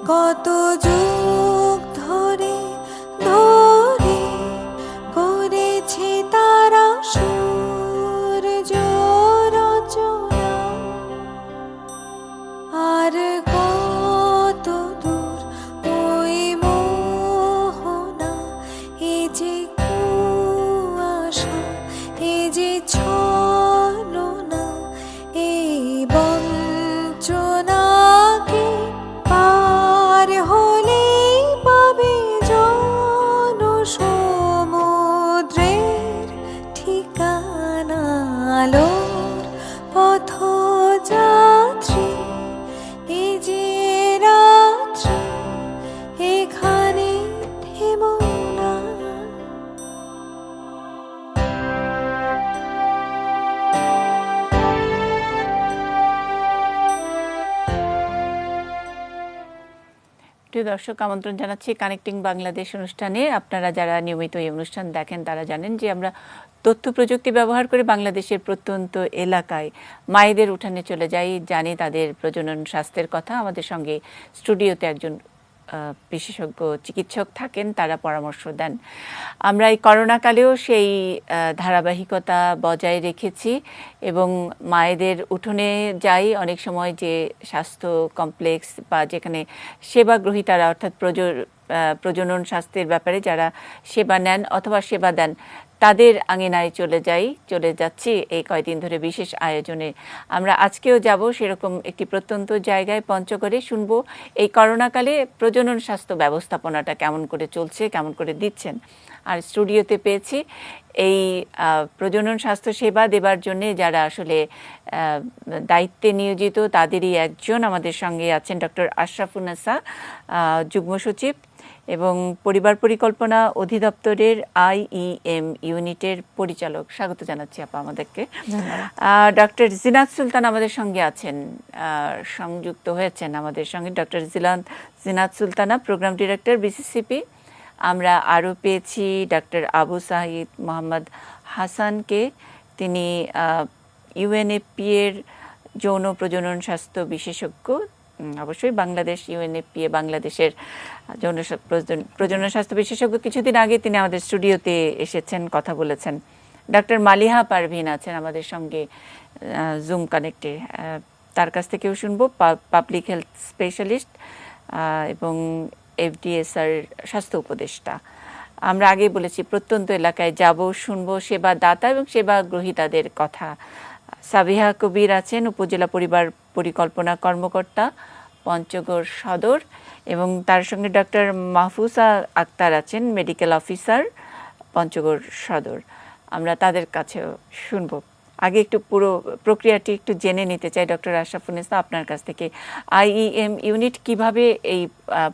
কত যুগ ধরে ধরে করেছে তারা সূর্য রচনা, আর কত দূর ওই মোহনা, এ যে কুয়াশা, এ যে ছলনা, এই বঞ্চনাকে পার হলেই পাবে জনসমুদ্রের ঠিকানা। আলোর পথযাত্রী, এ যে রাত্রি, এখানে থেমো না। প্রিয় দর্শক, আমন্ত্রণ জানাচ্ছি কানেক্টিং বাংলাদেশ অনুষ্ঠানে। আপনারা যারা নিয়মিত এই অনুষ্ঠান দেখেন তারা জানেন যে আমরা তথ্য প্রযুক্তি ব্যবহার করে বাংলাদেশের প্রত্যন্ত এলাকায় মায়েদের উঠানে চলে যাই, জানি তাদের প্রজনন স্বাস্থ্যের কথা। আমাদের সঙ্গে স্টুডিওতে একজন বিশেষজ্ঞ চিকিৎসক থাকেন, তারা পরামর্শ দেন। আমরা এই করোনাকালেও সেই ধারাবাহিকতা বজায় রেখেছি এবং মায়েদের উঠোনে যাই। অনেক সময় যে স্বাস্থ্য কমপ্লেক্স বা যেখানে সেবা গ্রহীতারা, অর্থাৎ প্রজনন স্বাস্থ্যের ব্যাপারে যারা সেবা নেন অথবা সেবা দেন, তাদের আঙিনায় চলে যাচ্ছি এই কয়দিন ধরে বিশেষ আয়োজনে। আমরা আজকেও যাব সেরকম একটি প্রত্যন্ত জায়গায়, পঞ্চগড়ে। শুনবো এই করোনাকালে প্রজনন স্বাস্থ্য ব্যবস্থাপনাটা কেমন করে চলছে, কেমন করে দিচ্ছেন। আর স্টুডিওতে পেয়েছি এই প্রজনন স্বাস্থ্য সেবা দেবার জন্যে যারা আসলে দায়িত্বে নিয়োজিত, তাদেরই একজন আমাদের সঙ্গে আছেন ডক্টর আশরাফুন্নেসা, যুগ্ম সচিব এবং পরিবার পরিকল্পনা অধিদপ্তরের IEM ইউনিটের পরিচালক। স্বাগত জানাচ্ছি আপা আমাদেরকে। ডক্টর জিনাত সুলতান আমাদের সঙ্গে আছেন, সংযুক্ত হয়েছেন আমাদের সঙ্গে doctor Zinat Sultana, programme director BCCP। আমরা আরও পেয়েছি ডক্টর আবু সাঈদ মোহাম্মদ হাসানকে, তিনি UNFPA এর যৌন প্রজনন স্বাস্থ্য বিশেষজ্ঞ। অবশ্যই বাংলাদেশ UNFPA বাংলাদেশের যৌন প্রজনন স্বাস্থ্য বিশেষজ্ঞ। কিছুদিন আগে তিনি আমাদের স্টুডিওতে এসেছেন, কথা বলেছেন। ডক্টর মালিহা পারভিন আছেন আমাদের সঙ্গে জুম কানেক্টে, তার কাছ থেকেও শুনবো। পাবলিক হেলথ স্পেশালিস্ট এবং FDSR স্বাস্থ্য উপদেষ্টা। আমরা আগে বলেছি প্রত্যন্ত এলাকায় যাব, শুনবো সেবা দাতা এবং সেবা গ্রহীতাদের কথা। সাবিহা কবির আছেন, উপজেলা পরিবার পরিকল্পনা কর্মকর্তা, পঞ্চগড় সদর, এবং তার সঙ্গে ডক্টর মাহফুজা আক্তার আছেন, মেডিকেল অফিসার, পঞ্চগড় সদর। আমরা তাদের কাছেও শুনবো। আগে একটু পুরো প্রক্রিয়াটি একটু জেনে নিতে চাই ডক্টর আশরাফুন্নেসা আপনার কাছ থেকে। IEM ইউনিট কিভাবে এই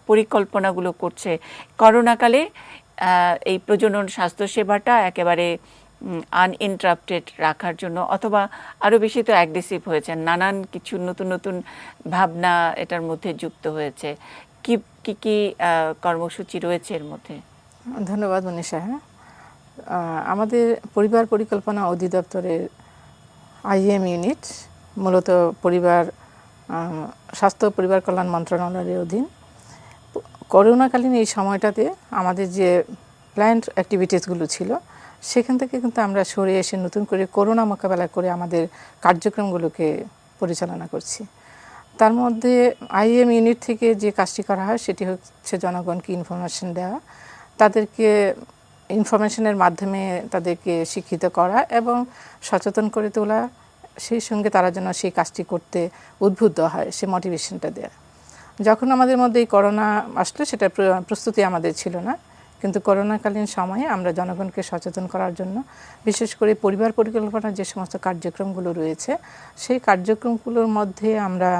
পরিকল্পনাগুলো করছে করোনাকালে, এই প্রজনন স্বাস্থ্য সেবাটা একেবারে আনইন্টারাপ্টেড রাখার জন্য, অথবা আরও বেশি তো অ্যাগ্রেসিভ হয়েছে, নানান কিছু নতুন নতুন ভাবনা এটার মধ্যে যুক্ত হয়েছে। কি কি কি কর্মসূচি রয়েছে এর মধ্যে? ধন্যবাদ মনীষা। আমাদের পরিবার পরিকল্পনা অধিদপ্তরের IEM ইউনিট মূলত পরিবার স্বাস্থ্য পরিবার কল্যাণ মন্ত্রণালয়ের অধীন। করোনাকালীন এই সময়টাতে আমাদের যে প্ল্যান্ড অ্যাক্টিভিটিসগুলো ছিল সেখান থেকে কিন্তু আমরা সরে এসে নতুন করে করোনা মোকাবেলা করে আমাদের কার্যক্রমগুলোকে পরিচালনা করছি। তার মধ্যে IEM ইউনিট থেকে যে কাজটি করা হয় সেটি হচ্ছে জনগণকে ইনফরমেশন দেওয়া, তাদেরকে ইনফরমেশনের মাধ্যমে তাদেরকে শিক্ষিত করা এবং সচেতন করে তোলা, সেই সঙ্গে তারা যেন সেই কাজটি করতে উদ্বুদ্ধ হয় সে মোটিভেশনটা দেয়া। যখন আমাদের মধ্যে এই করোনা আসলো সেটা প্রস্তুতি আমাদের ছিল না, কিন্তু করোনাকালীন সময়ে আমরা জনগণকে সচেতন করার জন্য বিশেষ করে পরিবার পরিকল্পনার যে সমস্ত কার্যক্রমগুলো রয়েছে সেই কার্যক্রমগুলোর মধ্যে আমরা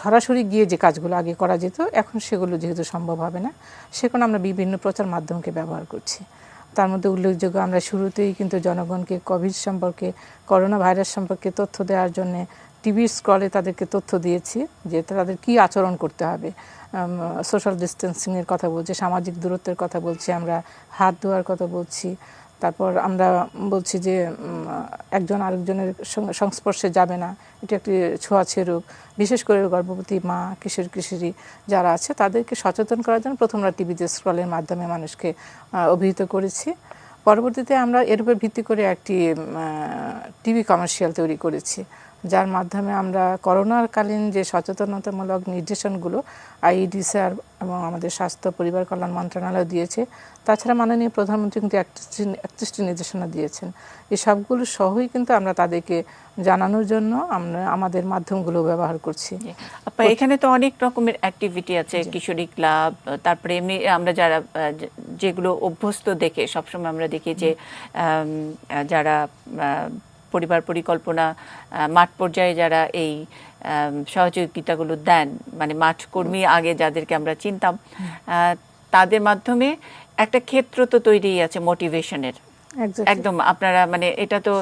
সরাসরি গিয়ে যে কাজগুলো আগে করা যেত এখন সেগুলো যেহেতু সম্ভব হবে না, সেখানে আমরা বিভিন্ন প্রচার মাধ্যমকে ব্যবহার করছি। তার মধ্যে উল্লেখযোগ্য, আমরা শুরুতেই কিন্তু জনগণকে কোভিড সম্পর্কে, করোনা ভাইরাস সম্পর্কে তথ্য দেওয়ার জন্য টিভির স্ক্রলে তাদেরকে তথ্য দিয়েছি যে তাদের কী আচরণ করতে হবে। সোশ্যাল ডিস্টেন্সিংয়ের কথা বলছি, সামাজিক দূরত্বের কথা বলছি, আমরা হাত ধোয়ার কথা বলছি, তারপর আমরা বলছি যে একজন আরেকজনের সংস্পর্শে যাবে না, এটা একটি ছোঁয়াচে রোগ। বিশেষ করে গর্ভবতী মা, কিশোর কিশোরী যারা আছে তাদেরকে সচেতন করার জন্য প্রথম আমরা টিভিতে স্ক্রলের মাধ্যমে মানুষকে অভিহিত করেছি। পরবর্তীতে আমরা এর উপর ভিত্তি করে একটি টিভি কমার্শিয়াল তৈরি করেছি, যার মাধ্যমে আমরা করোনার কালীন যে সচেতনতামূলক নির্দেশনগুলো আইইডিসিআর এবং আমাদের স্বাস্থ্য পরিবার কল্যাণ মন্ত্রণালয় দিয়েছে, তাছাড়া মাননীয় প্রধানমন্ত্রী কিন্তু 31টি নির্দেশনা দিয়েছেন। এই সবগুলো সহই কিন্তু আমরা তাদেরকে জানানোর জন্য আমরা আমাদের মাধ্যমগুলো ব্যবহার করছি। এখানে তো অনেক রকমের অ্যাক্টিভিটি আছে, কিশোরী ক্লাব, তারপরে এমনি আমরা যারা যেগুলো অভ্যস্ত দেখে সবসময় আমরা দেখি যে যারা পরিবার পরিকল্পনা মাঠ পর্যায়ে যারা এই সহযোগিতাগুলো দেন, মানে মাঠ কর্মী আগে যাদেরকে আমরা চিনতাম, তাদের মাধ্যমে একটা ক্ষেত্র তো তৈরি আছে মোটিভেশনের। একদম আপনারা মানে এটা তো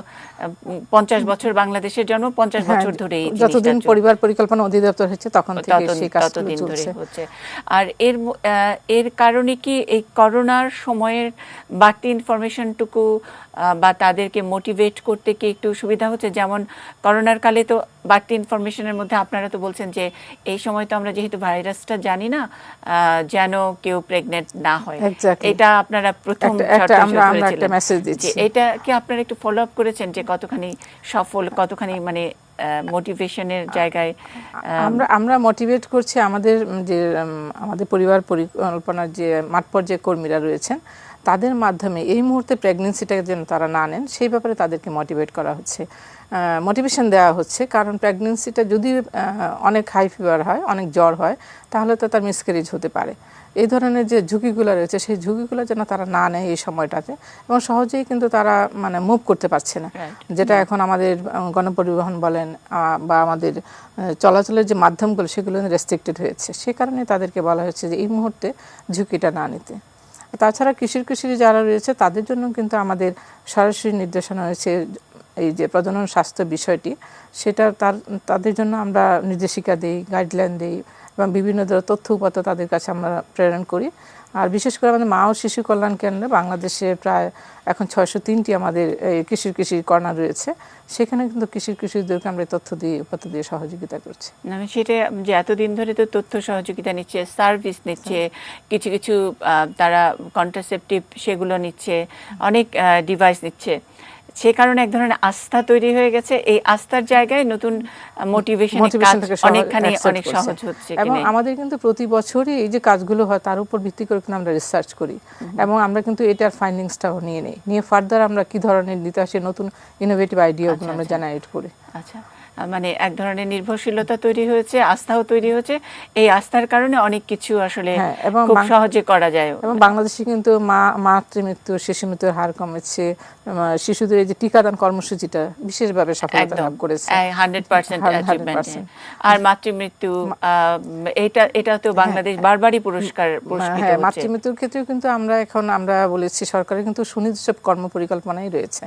50 বছর বাংলাদেশের জন্য 50 বছর ধরে যতদিন পরিবার পরিকল্পনা অধিদপ্তর হচ্ছে তখন থেকে সেই কাজটা চলছে। আর এর কারণে কি এই করোনার সময়ের বাড়তি ইনফরমেশনটুকু বা তাদেরকে মোটিভেট করতে কি একটু সুবিধা হচ্ছে? যেমন করোনার কালে তো বাড়তি ইনফরমেশনের মধ্যে আপনারা তো বলছেন যে এই সময় তো আমরা যেহেতু ভাইরাসটা জানি না, যেন কেউ প্রেগনেন্ট না হয়, এটা আপনারা প্রথম এটা কি আপনারা একটু ফলো আপ করেছেন যে কতখানি সফল, কতখানি মানে মোটিভেশনের জায়গায়? আমরা মোটিভেট করছি আমাদের পরিবার পরিকল্পনার যে মাঠ পর্যায়ে কর্মীরা রয়েছেন তাদের মাধ্যমে এই মুহূর্তে প্রেগনেন্সিটাকে যেন তারা না নেন সেই ব্যাপারে তাদেরকে মোটিভেট করা হচ্ছে, মোটিভেশন দেওয়া হচ্ছে। কারণ প্রেগনেন্সিটা যদি অনেক হাই ফিভার হয়, অনেক জ্বর হয়, তাহলে তো তার মিসক্যারেজ হতে পারে। এই ধরনের যে ঝুঁকিগুলো রয়েছে সেই ঝুঁকিগুলো যেন তারা না নেয় এই সময়টাতে, এবং সহজেই কিন্তু তারা মানে মুভ করতে পারছে না, যেটা এখন আমাদের গণপরিবহন বলেন বা আমাদের চলাচলের যে মাধ্যমগুলো সেগুলো রেস্ট্রিক্টেড হয়েছে। সে কারণে তাদেরকে বলা হচ্ছে যে এই মুহূর্তে ঝুঁকিটা না নিতে। তাছাড়া কিশোর কিশোরী যারা রয়েছে তাদের জন্য কিন্তু আমাদের সরাসরি নির্দেশনা হয়েছে এই যে প্রজনন স্বাস্থ্য বিষয়টি, সেটা তাদের জন্য আমরা নির্দেশিকা দিই, গাইডলাইন দিই এবং বিভিন্ন ধরনের তথ্য উপাত্ত তাদের কাছে আমরা প্রেরণ করি। আর বিশেষ করে আমাদের মা ও শিশু কল্যাণ কেন্দ্রে বাংলাদেশে প্রায় এখন 603টি আমাদের কিশোর কিশোরী কর্নার রয়েছে, সেখানে কিন্তু কিশোর কিশোরীদেরকে আমরা তথ্য দিয়ে উপাত্ত দিয়ে সহযোগিতা করছি। সেটা যে এতদিন ধরে তো তথ্য সহযোগিতা নিচ্ছে, সার্ভিস নিচ্ছে, কিছু কিছু তারা কন্ট্রাসেপটিভ সেগুলো নিচ্ছে, অনেক ডিভাইস নিচ্ছে, সে কারণে এক ধরনের আস্থা তৈরি হয়ে গেছে। এই আস্থার জায়গায় নতুন মোটিভেশন অনেক সহজ হচ্ছে। এবং আমাদের কিন্তু প্রতি বছরই এই যে কাজগুলো হয় তার উপর ভিত্তি করে কিন্তু আমরা রিসার্চ করি এবং আমরা কিন্তু এটার ফাইন্ডিংসটাও নিয়ে ফার্দার আমরা কি ধরনের নিতে আসে নতুন ইনোভেটিভ আইডিয়াগুলো আমরা জেনারেট করি। আচ্ছা, মানে এক ধরনের নির্ভরশীলতা তৈরি হয়েছে, আস্থাও তৈরি হয়েছে। এই আস্থার কারণে অনেক কিছু আসলে খুব সহজে করা যায়। এবং বাংলাদেশে কিন্তু মাতৃমৃত্যু, শিশু মৃত্যুর হার কমেছে, শিশুদের এই যে টিকাদান কর্মসূচিটা বিশেষভাবে সফলতা লাভ করেছে 100%। আর মাতৃমৃত্যু এটা তো বাংলাদেশ বারবারই পুরস্কৃত হচ্ছে। মাতৃমৃত্যুর ক্ষেত্রেও কিন্তু আমরা বলেছি সরকারের কিন্তু সুনির্দিষ্ট কর্মপরিকল্পনাই রয়েছে,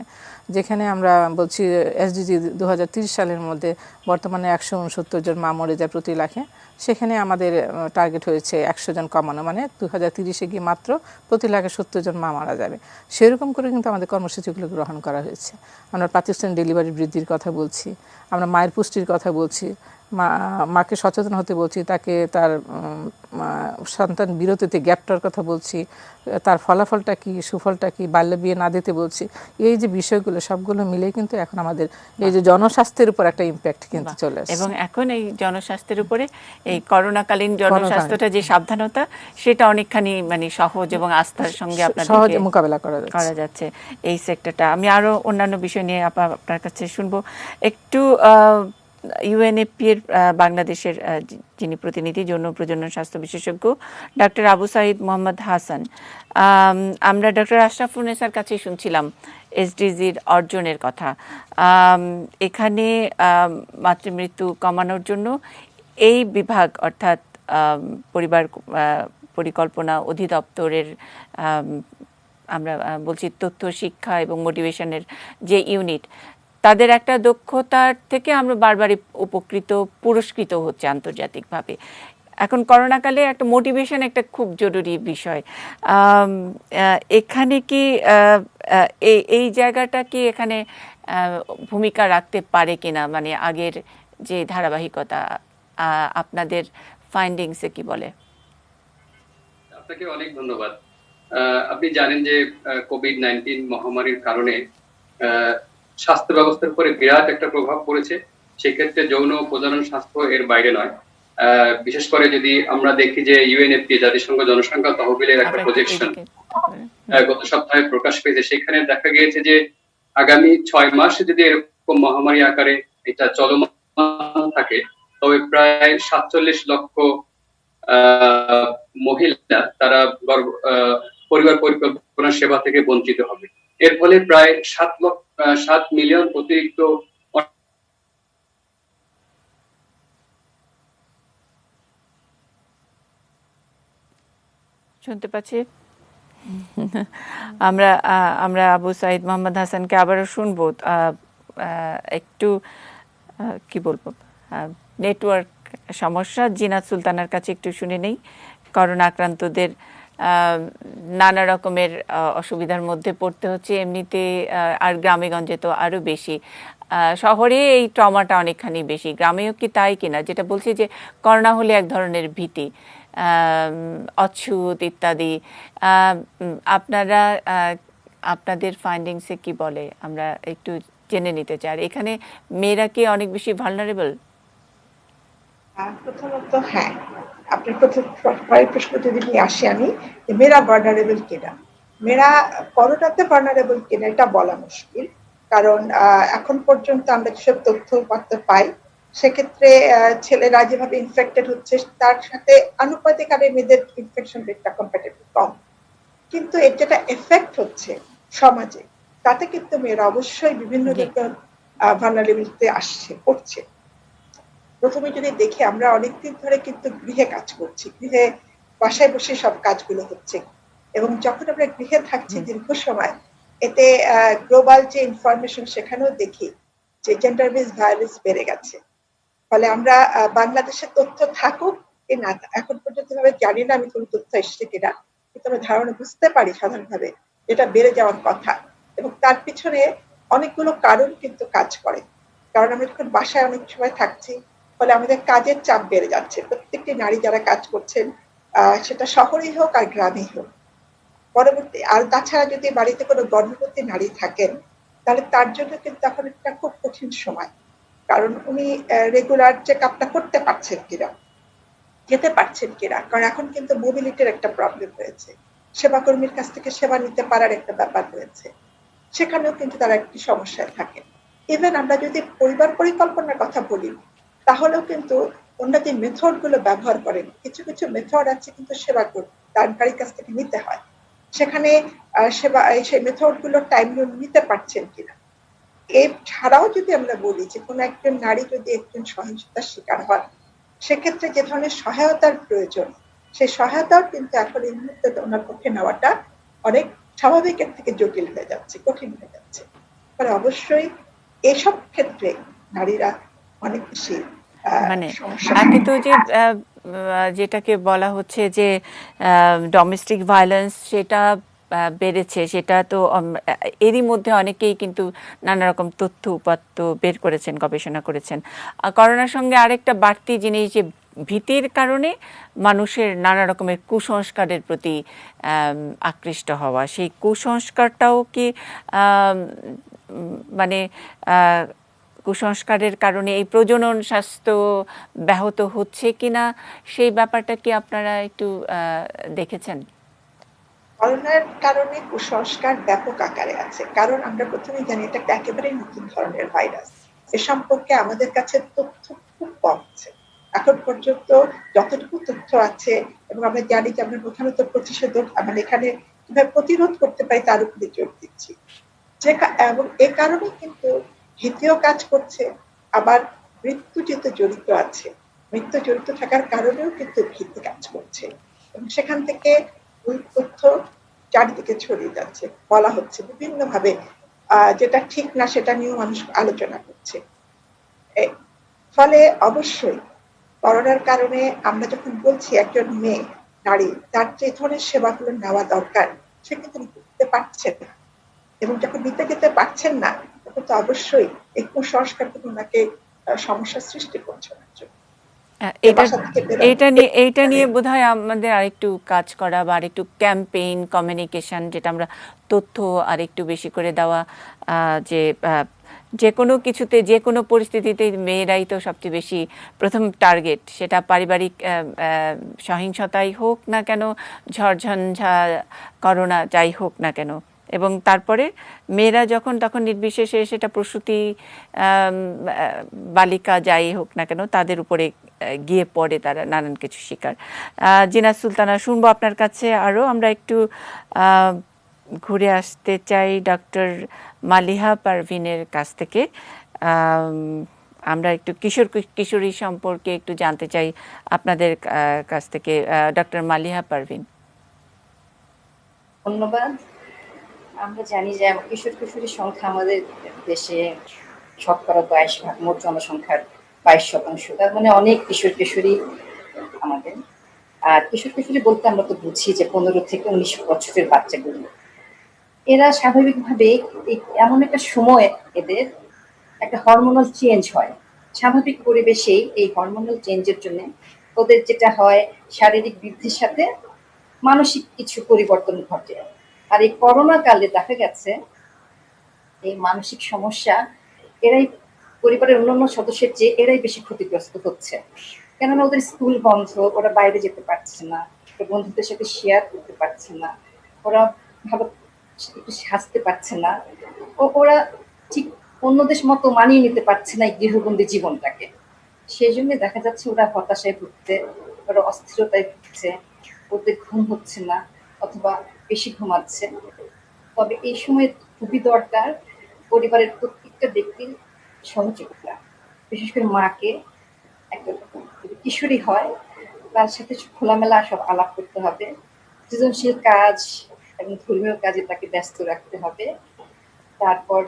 যেখানে আমরা বলছি এসডিজি 2030 সালের মধ্যে বর্তমানে 169 জন মা মরে যায় প্রতি লাখে, সেখানে আমাদের টার্গেট হয়েছে 100 জন কমানো, মানে 2030-এ গিয়ে মাত্র প্রতি লাখে 70 জন মা মারা যাবে। সেরকম করে কিন্তু আমাদের কর্মসূচিগুলো গ্রহণ করা হয়েছে। আমরা প্রাতিষ্ঠানিক ডেলিভারি বৃদ্ধির কথা বলছি, আমরা মায়ের পুষ্টির কথা বলছি, মাকে সচেতন হতে বলছি, তাকে তার সন্তান বিরতিতে গ্যাপটার কথা বলছি, তার ফলাফলটা কি, সুফলটা কি, বাল্য বিয়ে না দিতে বলছি। এই যে বিষয়গুলো সবগুলো মিলে কিন্তু এখন আমাদের এই যে জনস্বাস্থ্যের উপর একটা ইম্প্যাক্ট কিন্তু চলে আসছে। এবং এখন এই জনস্বাস্থ্যের উপরে এই করোনাকালীন জনস্বাস্থ্যটা যে সাবধানতা সেটা অনেকখানি মানে সহজ এবং আস্থার সঙ্গে আপনাদের সহজে মোকাবেলা করা যাচ্ছে এই সেক্টরটা। আমি আরো অন্যান্য বিষয় নিয়ে আপনার কাছে শুনবো একটু। ইউএনএফপি এর বাংলাদেশের যিনি প্রতিনিধি যৌন প্রজনন স্বাস্থ্য বিশেষজ্ঞ ডক্টর আবু সাইদ মোহাম্মদ হাসান, আমরা ডক্টর আশরাফুন্নেসার কাছে শুনছিলাম এসডিজির অর্জনের কথা। এখানে মাতৃমৃত্যু কমানোর জন্য এই বিভাগ অর্থাৎ পরিবার পরিকল্পনা অধিদপ্তরের আমরা বলছি তথ্য শিক্ষা এবং মোটিভেশনের যে ইউনিট, তাদের একটা দক্ষতার থেকে আমরা বারবারই পুরস্কৃত হচ্ছে আন্তর্জাতিকভাবে। এখন করোনাকালে একটা মোটিভেশন একটা খুব জরুরি বিষয়। এখানে কি এই জায়গাটা কি এখানে ভূমিকা রাখতে পারে কিনা, মানে আগের যে ধারাবাহিকতা আপনাদের ফাইন্ডিংসে কি বলে? আপনাকে অনেক ধন্যবাদ। আপনি জানেন যে কোভিড-19 মহামারীর কারণে স্বাস্থ্য ব্যবস্থার উপরে বিরাট একটা প্রভাব পড়েছে। সেক্ষেত্রে যৌন প্রজনন স্বাস্থ্য এর বাইরে নয়। বিশেষ করে যদি আমরা দেখি যে ইউএনএফপি, জাতিসংঘ জনসংখ্যা তহবিলের একটা প্রজেকশন গত সপ্তাহে প্রকাশ পেয়েছে, সেখানে দেখা গিয়েছে যে আগামী 6 মাস যদি এরকম মহামারী আকারে এটা চলমান থাকে, তবে প্রায় 47 লক্ষ মহিলা তারা পরিবার পরিকল্পনা সেবা থেকে বঞ্চিত হবে। এর ফলে প্রায় 7 মিলিয়ন অতিরিক্ত শুনতে পাচ্ছি। আমরা আবু সাইদ মোহাম্মদ হাসানকে আবারও শুনবো। একটু কি বলবো, নেটওয়ার্ক সমস্যা। জিনাত সুলতানার কাছে একটু শুনে নেই। করোনা আক্রান্তদের নানা রকমের অসুবিধার মধ্যে পড়তে হচ্ছে এমনিতে, আর গ্রামে গঞ্জে তো আরও বেশি। শহরে এই ট্রমাটা অনেকখানি বেশি, গ্রামেও কি তাই কিনা? যেটা বলছি যে করোনা হলে এক ধরনের ভীতি, অচ্ছুত ইত্যাদি। আপনারা আপনাদের ফাইন্ডিংসে কি বলে আমরা একটু জেনে নিতে চাই। এখানে মেয়েরা কি অনেক বেশি ভালনারেবল? প্রথমত হ্যাঁ, আপনার প্রশ্ন যদি নিয়ে আসি আমি, মেয়েরা ভালনারেবল কিনা, মেয়েরা করোনাতে ভালনারেবল কিনা এটা বলা মুশকিল। কারণ এখন পর্যন্ত আমরা যেসব তথ্য পাই, সেক্ষেত্রে ছেলেরা যেভাবে ইনফেক্টেড হচ্ছে তার সাথে আনুপাতিক হারে মেয়েদের ইনফেকশন রেটটা কম্পারেটিভলি কম। কিন্তু এর যেটা এফেক্ট হচ্ছে সমাজে, তাতে কিন্তু মেয়েরা অবশ্যই বিভিন্ন রকম ভালনারেবিলিটিতে পড়ছে। প্রথমে যদি দেখি, আমরা অনেকদিন ধরে কিন্তু গৃহে কাজ করছি, গৃহে বাসায় বসে সব কাজগুলো হচ্ছে, এবং যখন আমরা গৃহে থাকছি দীর্ঘ সময়, এতে গ্লোবাল যে ইনফরমেশন সেখানেও দেখি যে জেন্ডার বেসড ভায়োলেন্স বেড়ে গেছে। ফলে আমরা বাংলাদেশের তথ্য থাকুক কি না, এখন পর্যন্ত ভাবে জানি না আমি কোন তথ্য এসছে কিনা, কিন্তু আমরা ধারণা বুঝতে পারি সাধারণভাবে এটা বেড়ে যাওয়ার কথা। এবং তার পিছনে অনেকগুলো কারণ কিন্তু কাজ করে। কারণ আমরা যখন বাসায় অনেক সময় থাকছি, ফলে আমাদের কাজের চাপ বেড়ে যাচ্ছে। প্রত্যেকটি নারী যারা কাজ করছেন, সেটা শহরেই হোক আর গ্রামেই হোক, পরবর্তী আর তাছাড়া যদি বাড়িতে কোনো গর্ভবতী নারী থাকেন, তাহলে তার জন্য কিন্তু এখন একটা খুব কঠিন সময়। কারণ উনি রেগুলার চেক আপটা করতে পারছেন কিনা, যেতে পারছেন কিনা, কারণ এখন কিন্তু মোবিলিটির একটা প্রবলেম রয়েছে, সেবাকর্মীর কাছ থেকে সেবা নিতে পারার একটা ব্যাপার রয়েছে, সেখানেও কিন্তু তারা একটি সমস্যায় থাকে। ইভেন আমরা যদি পরিবার পরিকল্পনার কথা বলি, তাহলেও কিন্তু ওনারা যে মেথড গুলো ব্যবহার করেন, কিছু কিছু মেথড আছে কিন্তু সেবা দানকারীর কাছ থেকে নিতে হয়, সেখানে সেই মেথড গুলো টাইম নিতে পারছেন কিনা। এছাড়াও যদি আমরা বলি যে কোনো একজন নারী যদি একজন সহিংসতার শিকার হন, সেক্ষেত্রে যে ধরনের সহায়তার প্রয়োজন, সেই সহায়তাও কিন্তু এখন এই মুহূর্তে ওনার পক্ষে নেওয়াটা অনেক স্বাভাবিকের থেকে জটিল হয়ে যাচ্ছে, কঠিন হয়ে যাচ্ছে। ফলে অবশ্যই এসব ক্ষেত্রে নারীরা অনেক বেশি মানে তো যে যেটাকে বলা হচ্ছে যে ডোমেস্টিক ভায়োলেন্স, সেটা বেড়েছে, সেটা তো এরই মধ্যে অনেকেই কিন্তু নানা রকম তথ্য উপাত্ত বের করেছেন, গবেষণা করেছেন। করোনার সঙ্গে আরেকটা বাড়তি জিনিস, যে ভীতির কারণে মানুষের নানা রকমের কুসংস্কারের প্রতি আকৃষ্ট হওয়া, সেই কুসংস্কারটাও কি মানে কুসংস্কারের কারণে এই প্রজনন স্বাস্থ্য ব্যাহত হচ্ছে কিনা, সেই ব্যাপারটা কি আপনারা একটু দেখেছেন? করোনার কারণে কুসংস্কার ব্যাপক আকারে আছে। কারণ আমরা প্রথমে জানি এটা একেবারেই নতুন ধরনের ভাইরাস, এ সম্পর্কে আমাদের কাছে তথ্য খুব কম আছে এখন পর্যন্ত। যতটুকু তথ্য আছে, এবং আমরা জানি যে আমরা প্রধানত প্রতিষেধক মানে এখানে কিভাবে প্রতিরোধ করতে পারি তার উপরে জোর দিচ্ছি, এবং এ কারণে কিন্তু ভীতিও কাজ করছে, আবার মৃত্যু যেহেতু জড়িত আছে, মৃত্যু জড়িত থাকার কারণেও কিন্তু ভীতি কাজ করছে, এবং সেখান থেকে ওই তথ্য চারিদিকে ছড়িয়ে যাচ্ছে, বলা হচ্ছে বিভিন্ন ভাবে, যেটা ঠিক না সেটা নিয়েও মানুষ আলোচনা করছে। ফলে অবশ্যই করোনার কারণে আমরা যখন বলছি একজন মেয়ে নারী তার যে ধরনের সেবাগুলো নেওয়া দরকার সে কিন্তু নিতে পারছেন না, এবং যখন নিতে যেতে পারছেন না তখন তো অবশ্যই এই কুসংস্কার থেকে ওনাকে সমস্যার সৃষ্টি করছে ওনার জন্য। এটা বাসা থেকে বেরোনো এইটা নিয়ে বোধহয় আমাদের আরেকটু কাজ করা বা আরেকটু ক্যাম্পেইন কমিউনিকেশন, যেটা আমরা তথ্য আরেকটু বেশি করে দেওয়া, যে যে কোনো কিছুতে যে কোনো পরিস্থিতিতে মেয়েরাই তো সবচেয়ে বেশি প্রথম টার্গেট, সেটা পারিবারিক সহিংসতাই হোক না কেন, ঝড়ঝঞ্ঝা করোনা যাই হোক না কেন, এবং তারপরে মেয়েরা যখন তখন নির্বিশেষে সেটা প্রসূতি বালিকা যাই হোক না কেন তাদের উপরে গিয়ে পড়ে তারা নানান কিছু শিকার। জিনাত সুলতানা, শুনবো আপনার কাছে আরও। আমরা একটু ঘুরে আসতে চাই ডক্টর মালিহা পারভিনের কাছ থেকে। আমরা একটু কিশোর কিশোরী সম্পর্কে একটু জানতে চাই আপনাদের কাছ থেকে। ডক্টর মালিহা পারভিন। ধন্যবাদ। আমরা জানি যে কিশোর কিশোরীর সংখ্যা আমাদের দেশে 22% মোট জনসংখ্যার 22%, তার মানে অনেক কিশোর কিশোরী আমাদের। আর কিশোর কিশোরী বলতে আমরা তো বুঝি যে 15 থেকে 19 বছরের বাচ্চাগুলো। এরা স্বাভাবিকভাবে এমন একটা সময় এদের একটা হরমোনাল চেঞ্জ হয়। স্বাভাবিক পরিবেশেই এই হরমোনাল চেঞ্জের জন্য ওদের যেটা হয়, শারীরিক বৃদ্ধির সাথে মানসিক কিছু পরিবর্তন ঘটে। আর এই করোনা কালে দেখা গেছে এই মানসিক সমস্যা এরাই পরিবারের অন্যান্য সদস্যের চেয়ে এরাই বেশি ক্ষতিগ্রস্ত হচ্ছে। কেননা ওদের স্কুল বন্ধ, ওরা বাইরে যেতে পারছে না, বন্ধুদের সাথে শেয়ার করতে পারছে না, ওরা ভালো একটু সাজতে পারছে না, ওরা ঠিক অন্যদের মতো মানিয়ে নিতে পারছে না এই গৃহবন্দী জীবনটাকে। সেই জন্য দেখা যাচ্ছে ওরা হতাশায় ভুগছে, ওরা অস্থিরতায় ভুগছে, ওদের ঘুম হচ্ছে না অথবা বেশি ঘুমাচ্ছে। তবে এই সময় খুবই দরকার পরিবারের প্রত্যেকটা ব্যক্তির সহযোগিতা, বিশেষ করে মাকে। একটা কিশোরী হয় তার সাথে খোলামেলা সব আলাপ করতে হবে, সৃজনশীল কাজ এবং ধর্মীয় কাজে তাকে ব্যস্ত রাখতে হবে। তারপর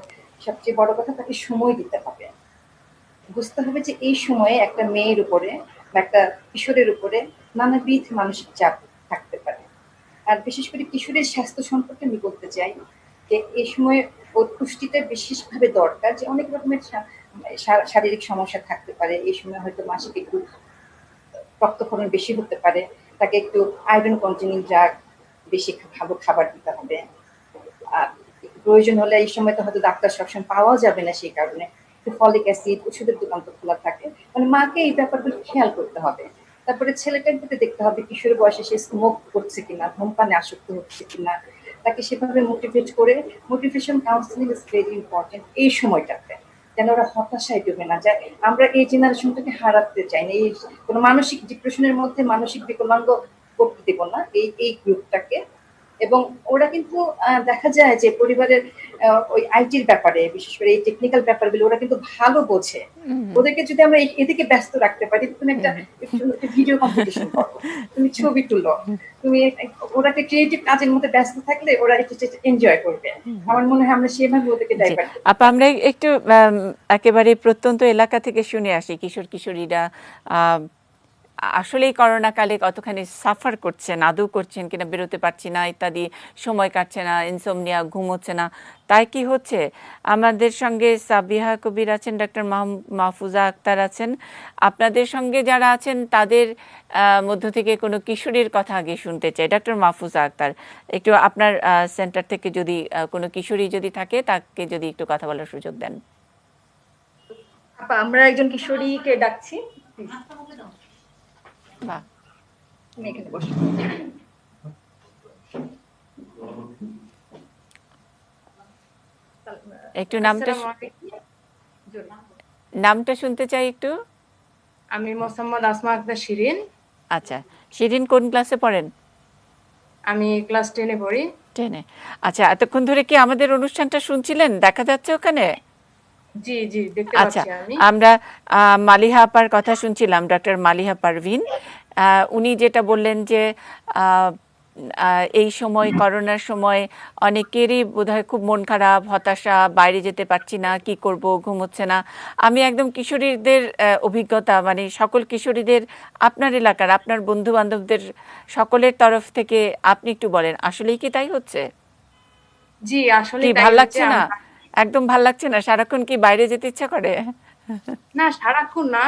সবচেয়ে বড় কথা, তাকে সময় দিতে হবে। বুঝতে হবে যে এই সময়ে একটা মেয়ের উপরে বা একটা কিশোরের উপরে নানাবিধ মানসিক চাপ থাকতে পারে। আর বিশেষ করে কিশোরের স্বাস্থ্য সম্পর্কে আমি বলতে চাই যে এই সময় ওর পুষ্টিটা বিশেষভাবে দরকার। যে অনেক রকমের শারীরিক সমস্যা থাকতে পারে, এই সময় হয়তো মাসিক একটু রক্তক্ষরণ বেশি হতে পারে, তাকে একটু আয়রন কন্টেনিং ড্রাগ বেশি ভালো খাবার দিতে হবে। আর প্রয়োজন হলে এই সময় তো হয়তো ডাক্তার সবসময় পাওয়া যাবে না, সেই কারণে ফলিক অ্যাসিড ওষুধের দোকান তো খোলা থাকে, মানে মাকে এই ব্যাপারগুলো খেয়াল করতে হবে। তারপরে ছেলেটার প্রতি দেখতে হবে কিশোর বয়সে সে স্মোক করছে কিনা, ধূমপানে আসক্ত হচ্ছে কিনা, তাকে সেভাবে মোটিভেট করে, motivation counselling is very important এই সময়টাতে, যেন ওরা হতাশায় ডুবে না যায়। আমরা এই জেনারেশনটাকে হারাতে চাই না, এই কোনো মানসিক ডিপ্রেশনের মধ্যে মানসিক বিকলাঙ্গ করতে দেব না এই গ্রুপটাকে। এবং ওরা কিন্তু দেখা যায় যে পরিবারের ওই আইটির ব্যাপারে, বিশেষ করে এই টেকনিক্যাল ব্যাপারগুলো ওরা কিন্তু ভালো বোঝে। ওদেরকে যদি আমরা এদিকে ব্যস্ত রাখতে পারি, তুমি একটা ভিডিও কম্পিটিশন করো, তুমি ছবি তুলো, তুমি ওরাকে ক্রিয়েটিভ কাজের মধ্যে ব্যস্ত থাকলে ওরা একটু এনজয় করবে। আমার মনে হয় আমরা সেভাবে ওদেরকে ডাইভার্ট করি। আপা, আমরা একটু একেবারে প্রত্যন্ত এলাকা থেকে শুনে আসি কিশোর কিশোরীরা আসলেই করোনাকালে কতখানি সাফার করছেন, আদৌ করছেন কিনা, বেরোতে পারছি না ইত্যাদি, সময় কাটছে না, ইনসোমনিয়া, ঘুম হচ্ছে না, তাই কি হচ্ছে? আমাদের সঙ্গে সাবিহা কবির আছেন, ডক্টর মাহফুজা আক্তার আছেন। আপনাদের সঙ্গে যারা আছেন তাদের মধ্য থেকে কোনো কিশোরীর কথা আগে শুনতে চাই। ডক্টর মাহফুজা আক্তার, একটু আপনার সেন্টার থেকে যদি কোনো কিশোরী যদি থাকে তাকে যদি একটু কথা বলার সুযোগ দেন। আমরা একজন কিশোরীকে ডাকছি। একটু নামটা শুনতে চাই একটু। আমি মোহাম্মদ আসমা আক্তার শিরিন। আচ্ছা, শিরিন কোন ক্লাসে পড়েন? আমি ক্লাস 10-এ পড়ি। 10-এ। আচ্ছা, এতক্ষণ ধরে কি আমাদের অনুষ্ঠানটা শুনছিলেন? দেখা যাচ্ছে ওখানে? জি জি, দেখতে আচ্ছা, পাচ্ছি আমি। আমরা মালিহা আপার কথা শুনছিলাম, ডক্টর মালিহা পারভিন। উনি যেটা বললেন যে এই সময় করোনার সময় অনেকেরই বোধহয় খুব মন খারাপ, হতাশা, বাইরে যেতে পারছি না, কি করব, ঘুম হচ্ছে না। আমি একদম কিশোরীদের অভিজ্ঞতা, মানে সকল কিশোরীদের, আপনার এলাকার আপনার বন্ধু বান্ধবদের সকলের তরফ থেকে আপনি একটু বলেন, আসলেই কি তাই হচ্ছে? জি আসলে কি তাই ভাল হচ্ছে। লাগছে না? একদম ভাল লাগছে না? সারাক্ষণ কি বাইরে যেতে ইচ্ছা করে? না সারাক্ষণ না,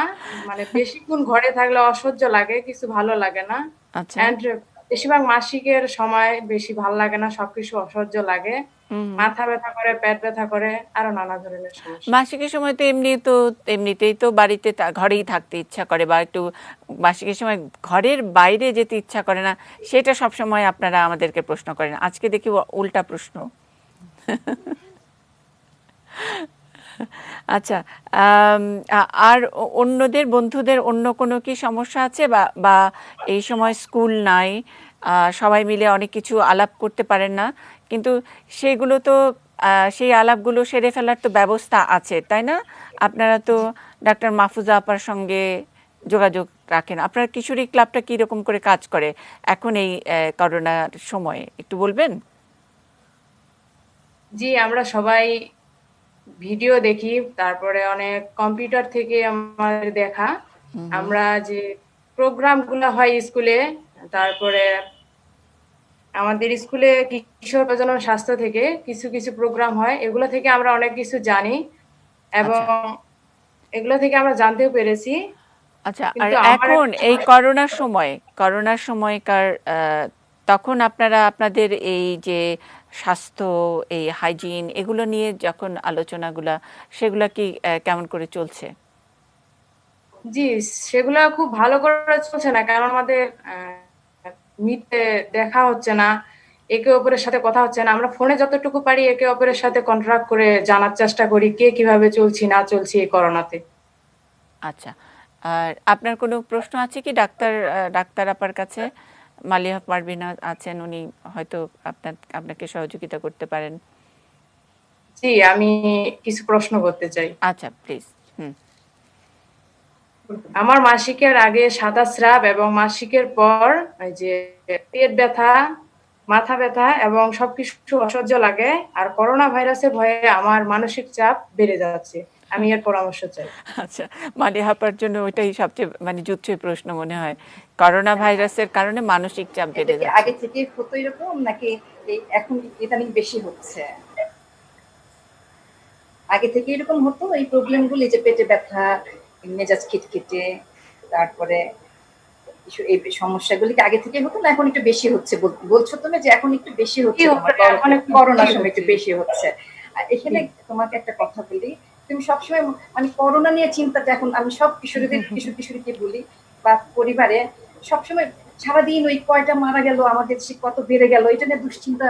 মানে বেশিক্ষণ ঘরে থাকলে অসহ্য লাগে, কিছু ভালো লাগে না। আচ্ছা। এন্ড বেশিরভাগ মাসিকের সময় বেশি ভালো লাগে না, সবকিছু অসহ্য লাগে, হুম। মাথা ব্যথা করে, পেট ব্যথা করে, আরো নানা ধরনের সমস্যা। মাসিকের সময় তো এমনিতেই তো বাড়িতে ঘরেই থাকতে ইচ্ছা করে, বা একটু মাসিকের সময় ঘরের বাইরে যেতে ইচ্ছা করে না, সেটা সব সময় আপনারা আমাদেরকে প্রশ্ন করেন। আজকে দেখি উল্টা প্রশ্ন। আচ্ছা, আর অন্যদের বন্ধুদের অন্য কোনো কি সমস্যা আছে, বা এই সময় স্কুল নাই, সবাই মিলে অনেক কিছু আলাপ করতে পারেন না, কিন্তু সেগুলো তো সেই আলাপগুলো সেরে ফেলার তো ব্যবস্থা আছে, তাই না? আপনারা তো ডাক্তার মাহফুজা আপার সঙ্গে যোগাযোগ রাখেন। আপনার কিশোরী ক্লাবটা কি রকম করে কাজ করে এখন এই করোনার সময়ে, একটু বলবেন? জি আমরা সবাই ভিডিও দেখি, তারপরে অনেক কম্পিউটার থেকে আমাদের দেখা, আমরা যে প্রোগ্রাম গুলো হয় স্কুলে, তারপরে আমাদের স্কুলে কিশোর প্রজনন স্বাস্থ্য থেকে কিছু কিছু প্রোগ্রাম হয়, এগুলো থেকে আমরা অনেক কিছু জানি এবং আচ্ছা। এগুলো থেকে আমরা জানতেও পেরেছি। আচ্ছা, আর কিন্তু আমার এখন একটা এই করোনার সময়কার তখন আপনারা আপনাদের এই যে স্বাস্থ্য, এই হাইজিন, এগুলো নিয়ে যখন আলোচনাগুলা, সেগুলা কি কেমন করে চলছে? জি সেগুলো খুব ভালো করে চলছে না, কারণ আমাদের মিটে দেখা হচ্ছে না, একে অপরের সাথে কথা হচ্ছে না। আমরা ফোনে যতটুকু পারি একে অপরের সাথে কন্ট্রাক্ট করে জানার চেষ্টা করি কে কিভাবে চলছি না চলছি এই করোনাতে। আচ্ছা, আর আপনার কোনো প্রশ্ন আছে কি ডাক্তার আপার কাছে? মালিহা পারভিনা আছেন, উনি হয়তো আপনাকে সহযোগিতা করতে পারেন। জি আমি কিছু প্রশ্ন করতে চাই। আচ্ছা, প্লিজ। হুম। আমার মাসিকের আগে সাদা স্রাব এবং মাসিকের পর এই যে পেট ব্যথা, মাথা ব্যথা এবং সবকিছু অসহ্য লাগে, আর করোনা ভাইরাসের ভয়ে আমার মানসিক চাপ বেড়ে যাচ্ছে, আমি এর পরামর্শ চাই। আচ্ছা, মালিহা আপার জন্য ওইটাই সবচেয়ে মানে জুৎসই প্রশ্ন মনে হয়, করোনা ভাইরাসের কারণে মানসিক চাপ এটা বেড়ে কি যাচ্ছে। আগে থেকে হতো এরকম নাকি এখন ইদানিং বেশি হচ্ছে? আগে থেকে এরকম হতো এই প্রবলেম গুলি, যে পেটে ব্যথা, মেজাজ খিটখিটে, তারপরে এই সমস্যাগুলি কি আগে থেকে হতো না এখন একটু বেশি হচ্ছে? বলছো তুমি যে এখন একটু বেশি হচ্ছে, তোমার এখন একটু করোনার বেশি সময় একটু হচ্ছে। বেশি হচ্ছে। আর এখানে তোমাকে একটা কথা বলি, তুমি সবসময় মানে করোনা নিয়ে চিন্তাটা, এখন আমি সব কিশোরীকে বলি বা পরিবারে সবসময় সারাদিন ওই কয়টা মারা গেল, আমাদের দেশে কত বেড়ে গেল, এটা নিয়ে দুশ্চিন্তা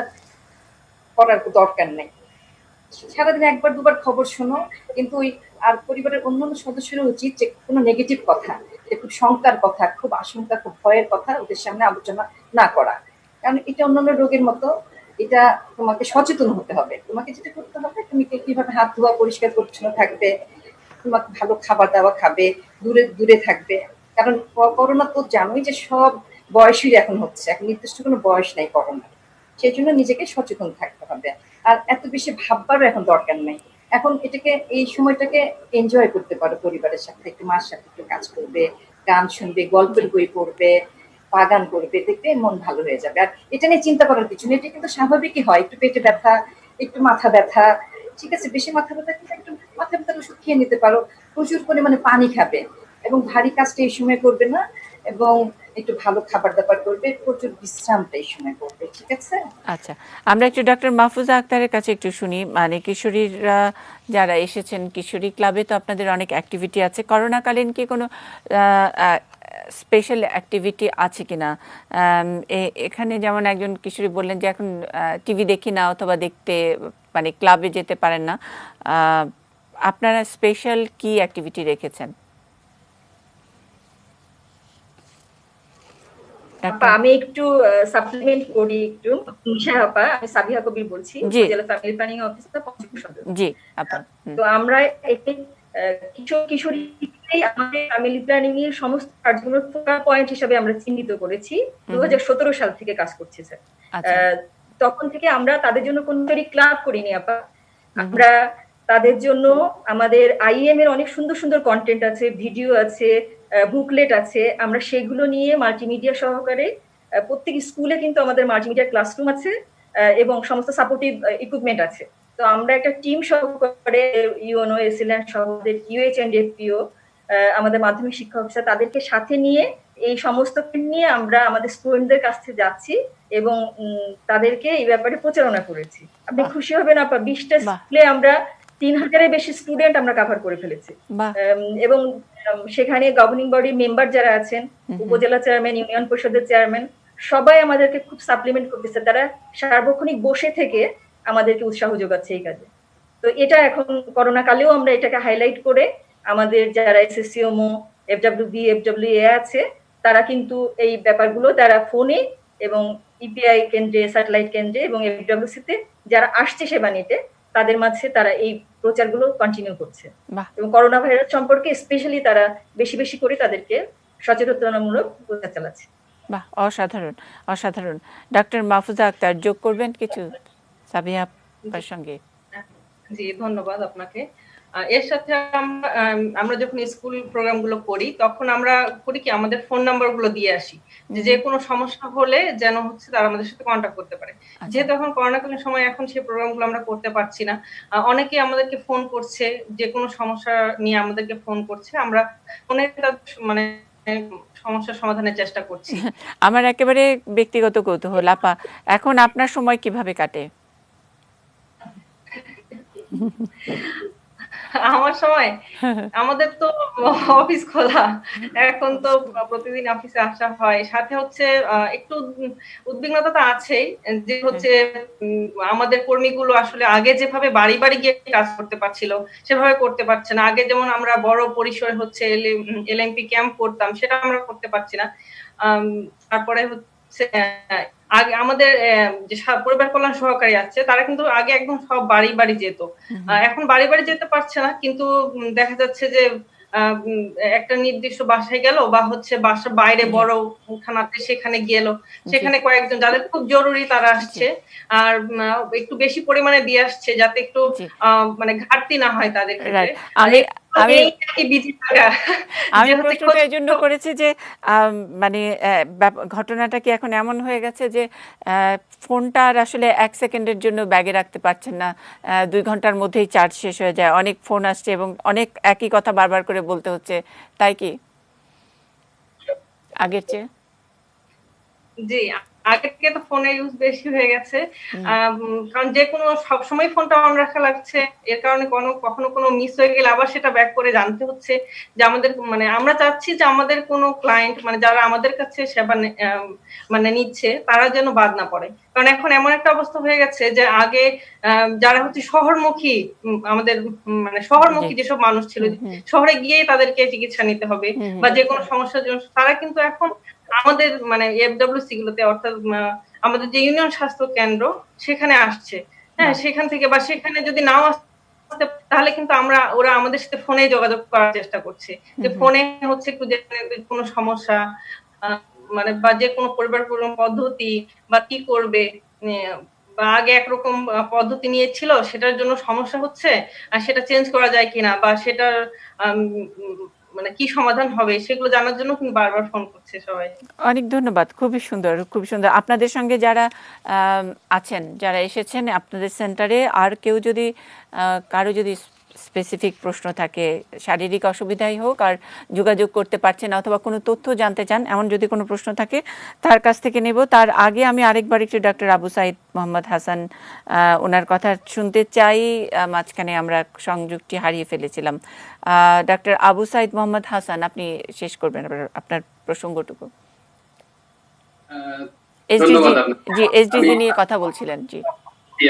করার দরকার নেই। সারাদিন একবার দুবার খবর শোনো, কিন্তু ওই আর পরিবারের অন্যান্য সদস্যরা উচিত যে কোনো নেগেটিভ কথা, খুব শঙ্কার কথা, খুব আশঙ্কা, খুব ভয়ের কথা ওদের সামনে আলোচনা না করা, কারণ এটা অন্যান্য রোগের মতো। এটা তোমাকে সচেতন হতে হবে। তোমাকে যেটা করতে হবে, তুমি কিভাবে হাত ধোয়া, পরিষ্কার পরিচ্ছন্ন থাকবে, তোমাকে ভালো খাবার দাওয়া খাবে, দূরে দূরে থাকবে। কারণ করোনা তো জানোই যে সব বয়সই এখন হচ্ছে, এখন নির্দিষ্ট কোনো বয়স নাই করোনা। সেই জন্য নিজেকে সচেতন থাকতে হবে, আর এত বেশি ভাববারও এখন দরকার নেই। এখন এটাকে, এই সময়টাকে এনজয় করতে পারো পরিবারের সাথে, একটু মার সাথে একটু কাজ করবে, গান শুনবে, গল্পের বই পড়বে, বাগান করবে, দেখবে মন ভালো হয়ে যাবে। আর এটা নিয়ে চিন্তা করার কিছু নেই, এটা কিন্তু স্বাভাবিকই হয়, একটু পেটে ব্যথা, একটু মাথা ব্যথা, ঠিক আছে, বেশি মাথা ব্যথা কিন্তু একটু মাথা ব্যথার ওষুধ খেয়ে নিতে পারো, প্রচুর পরিমাণে পানি খাবে এবং ভারী কাজটা এই সময় করবে না, এবং একটু ভালো খাবার দাবার করবে, প্রচুর বিশ্রামটা এই সময় করবে, ঠিক আছে? আচ্ছা, আমরা একটু ডক্টর মাহফুজা আক্তারের কাছে একটু শুনি, মানে কিশোরীরা যারা এসেছেন, কিশোরী ক্লাবে তো আপনাদের অনেক অ্যাক্টিভিটি আছে, করোনাকালীন কি কোনো স্পেশাল অ্যাক্টিভিটি আছে কিনা? এখানে যেমন একজন কিশোরী বললেন যে এখন টিভি দেখি না, অথবা দেখতে মানে ক্লাবে যেতে পারেন না, আপনারা স্পেশাল কি অ্যাক্টিভিটি রেখেছেন? আমি একটু সাপ্লিমেন্ট করি একটু। আপা, আমি সাবিহা কবির বলছি, জেলা ফ্যামিলি প্ল্যানিং অফিসার, পঞ্চগড় সদর। জি আপা। তো আমরা এখানে কিশোর কিশোরী এই আমাদের ফ্যামিলি প্ল্যানিং এর সমস্ত কাজগুলোর ফোকাল পয়েন্ট হিসেবে আমরা চিহ্নিত করেছি 2017 সাল থেকে কাজ করছি স্যার। আচ্ছা তখন থেকে আমরা তাদের জন্য কোনো ক্লাব করিনি আপা। আমরা তাদের জন্য আমাদের আইএম এর অনেক সুন্দর সুন্দর কন্টেন্ট আছে, ভিডিও আছে, বুকলেট আছে। আমরা সেগুলো নিয়ে মাল্টিমিডিয়া সহকারে প্রত্যেক স্কুলে কিন্তু আমাদের মাল্টিমিডিয়া ক্লাসরুম আছে এবং সমস্ত সাপোর্টিভ ইকুইপমেন্ট আছে। তো আমরা একটা টিম সহকারে ইউএনও, এসএলএন সহ ইউএইচ এন্ড এফপিও, আমাদের মাধ্যমিক শিক্ষা অফিসার, তাদেরকে সাথে নিয়ে এই সমস্ত নিয়ে আমরা আমাদের স্টুডেন্টদের কাছে যাচ্ছি এবং তাদেরকে এই ব্যাপারে প্রচারণা করেছি। আপনি খুশি হবেন আপা, 20টা স্কুলে আমরা 3000-এর বেশি স্টুডেন্ট আমরা কভার করে ফেলেছি। এবং সেখানে গভর্নিং বডির মেম্বার যারা আছেন, উপজেলা চেয়ারম্যান, ইউনিয়ন পরিষদের চেয়ারম্যান, সবাই আমাদেরকে খুব সাপ্লিমেন্ট করতেছে। তারা সার্বক্ষণিক বসে থেকে আমাদেরকে উৎসাহ যোগাচ্ছে এই কাজে। তো এটা এখন করোনা কালেও আমরা এটাকে হাইলাইট করে আমাদের যারা এসএসসিওমো, এফডব্লিউবি, এফডব্লিউএ আছে, তারা কিন্তু এই ব্যাপারগুলো তারা ফোনে এবং ইপিআই কেন্দ্রে, স্যাটেলাইট কেন্দ্রে এবং এফডব্লিউসিতে যারা আসছে সেবা নিতে, তাদের মাঝে তারা এই প্রচারগুলো কন্টিনিউ করছে এবং করোনা ভাইরাস সম্পর্কে স্পেশালি তারা বেশি বেশি করে তাদেরকে সচেতনতামূলক প্রচার চালাচ্ছে। বাহ, অসাধারণ অসাধারণ। ডক্টর মাহফুজা আক্তার যোগ করবেন কিছু সাবিয়া আপার সঙ্গে? জি, ধন্যবাদ আপনাকে। এর সাথে আমরা যখন স্কুল প্রোগ্রাম গুলো করি তখন আমরা করি কি, আমাদের ফোন নাম্বার গুলো দিয়ে আসি, যে কোনো সমস্যা হলে যেন হচ্ছে তারা আমাদের সাথে কন্ট্যাক্ট করতে পারে। যেহেতু এখন করোনাকালীন সময় এখন সেই প্রোগ্রাম গুলো আমরা করতে পারছি না, অনেকে আমাদেরকে ফোন করছে, যে কোনো সমস্যা নিয়ে আমাদেরকে ফোন করছে, আমরা অনেক মানে সমস্যার সমাধানের চেষ্টা করছি। আমার একেবারে ব্যক্তিগত কৌতূহল, আপা এখন আপনার সময় কিভাবে কাটে? আমার সময়, আমাদের তো অফিস খোলা, এখন তো প্রতিদিন অফিসে আসা হয়। সাথে হচ্ছে একটু উদ্বিগ্নতা তো আছেই, যে হচ্ছে আমাদের কর্মীগুলো আসলে আগে যেভাবে বাড়ি বাড়ি গিয়ে কাজ করতে পারছিল সেভাবে করতে পারছে না। আগে যেমন আমরা বড় পরিসরে হচ্ছে এলএমপি ক্যাম্প করতাম, সেটা আমরা করতে পারছি না। তারপরে হচ্ছে আগে আমাদের যে পরিবার কল্যাণ সহকারী আছে, তারা কিন্তু আগে একদম সব বাড়ি বাড়ি যেত, এখন বাড়ি বাড়ি যেতে পারছে না। কিন্তু দেখা যাচ্ছে যে একটা নির্দিষ্ট বাসায় গেল বা হচ্ছে বাসার বাইরে বড় থানাতে সেখানে গেল, সেখানে কয়েকজন যাদের খুব জরুরি তারা আসছে, আর একটু বেশি পরিমাণে দিয়ে আসছে যাতে একটু মানে ঘাটতি না হয় তাদের ক্ষেত্রে। আমি প্রশ্নটা এই জন্য করেছি যে মানে ঘটনাটা কি এখন এমন হয়ে গেছে যে ফোনটা আর আসলে 1 সেকেন্ডের জন্য ব্যাগে রাখতে পারছেন না, 2 ঘন্টার মধ্যেই চার্জ শেষ হয়ে যায়, অনেক ফোন আসছে এবং অনেক একই কথা বারবার করে বলতে হচ্ছে, তাই কি আগের চেয়ে? জি, আগের থেকে তো ফোনের ইউজ বেশি হয়ে গেছে, কারণ যে কোনো সবসময় ফোনটা অন রাখা লাগছে। এর কারণে কখনো কোনো মিস হয়ে গেলে আবার সেটা ব্যাক করে জানতে হচ্ছে যে আমাদের মানে আমরা চাচ্ছি যে আমাদের কোনো ক্লায়েন্ট মানে যারা আমাদের কাছে সেবা মানে নিচ্ছে তারা যেন বাদ না পড়ে। কারণ এখন এমন একটা অবস্থা হয়ে গেছে যে আগে যারা হচ্ছে শহরমুখী, আমাদের মানে শহরমুখী যেসব মানুষ ছিল, শহরে গিয়েই তাদেরকে চিকিৎসা নিতে হবে বা যে কোনো সমস্যার জন্য, তারা কিন্তু এখন আমাদের মানে এফডব্লিউসি গুলোতে, অর্থাৎ আমাদের যে ইউনিয়ন স্বাস্থ্য কেন্দ্র সেখানে আসছে। হ্যাঁ, সেখান থেকে বা সেখানে যদি নাও আসতে তাহলে কিন্তু ওরা আমাদের সাথে ফোনে যোগাযোগ করার চেষ্টা করছে, যে ফোনে হচ্ছে একটু যে কোনো সমস্যা মানে বা যে কোনো পরিবার পদ্ধতি বা কি করবে, বা আগে একরকম পদ্ধতি নিয়েছিল সেটার জন্য সমস্যা হচ্ছে আর সেটা চেঞ্জ করা যায় কিনা বা সেটার মানে কি সমাধান হবে সেগুলো জানার জন্য কিন্তু বারবার ফোন করছে সবাই। অনেক ধন্যবাদ, খুবই সুন্দর খুবই সুন্দর। আপনাদের সঙ্গে যারা আছেন, যারা এসেছেন আপনাদের সেন্টারে, আর কেউ যদি কারো যদি স্পেসিফিক প্রশ্ন থাকে, শারীরিক অসুবিধাই হোক আর যোগাযোগ করতে পারছেন অথবা কোনো তথ্য জানতে চান, এমন যদি কোনো প্রশ্ন থাকে তার কাছ থেকে নেব। তার আগে আমি আরেকবার একটু ডক্টর আবু সাইদ মোহাম্মদ হাসান ওনার কথা শুনতে চাই। মাঝখানে আমরা সংযোগটি হারিয়ে ফেলেছিলাম। ডক্টর আবু সাইদ মোহাম্মদ হাসান, আপনি শেষ করবেন আপনার প্রসঙ্গটুকু। এসডিজি নিয়ে কথা বলছিলেন। জি,